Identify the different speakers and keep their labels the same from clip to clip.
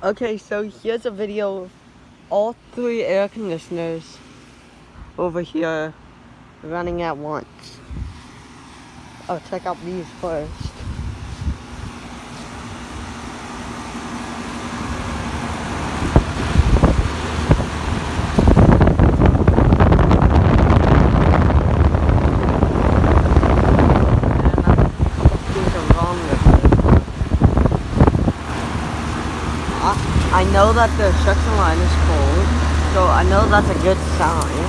Speaker 1: Okay, so here's a video of all three air conditioners over here running at once. Oh, check out these first. I know that the suction line is cold, so I know that's a good sign,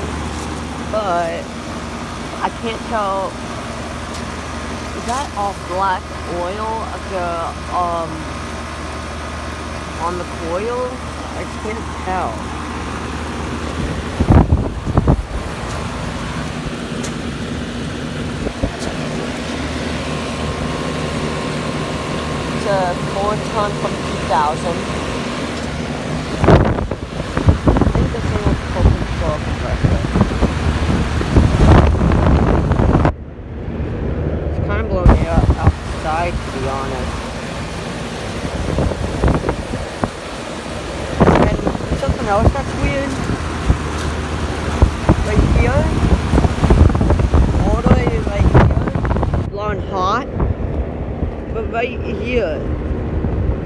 Speaker 1: but I can't tell, is that all black oil on the coil? I can't tell. It's a 4-ton from 2000. It's kind of blowing air outside, to be honest. And something else that's weird, right here, all the way right here, blowing hot, but right here,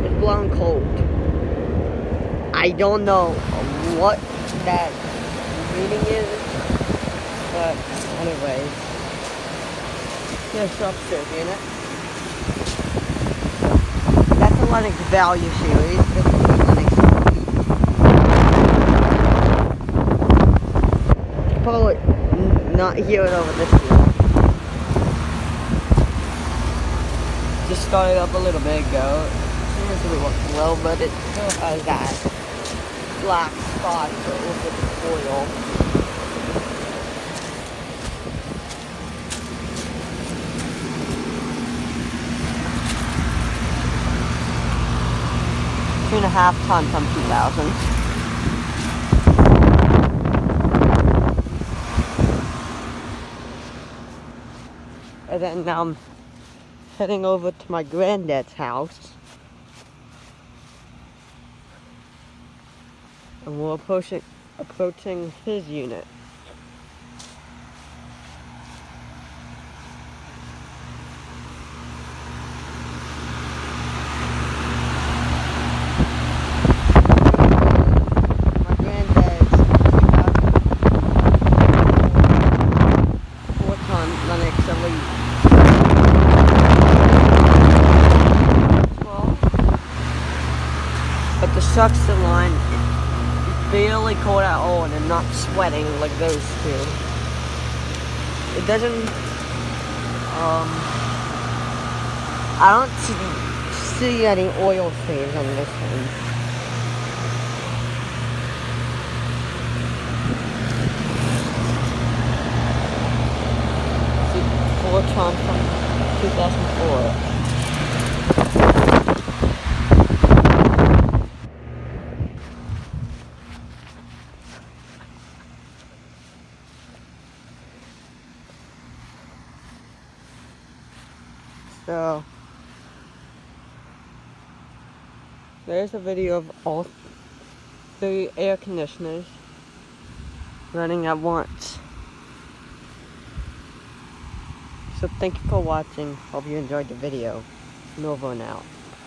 Speaker 1: it's blowing cold. I don't know what that meaning is, but anyways, here's the upstairs unit. That's the Lennox Value series. This is the Lennox. Probably not hear it over this one. Just started up a little bit ago. It doesn't work well, but it still has that black spot over the coil. Two and a half ton from 2000. And then now I'm heading over to my granddad's house. And we're approaching his unit. My granddad's 4-ton Lennox Elite. But the suction line is barely cold at all, and I'm not sweating like those two. It doesn't, I don't see any oil stains on this one. See, 4-ton from 2004. So, there's a video of all three air conditioners running at once. So thank you for watching. Hope you enjoyed the video. Over and out.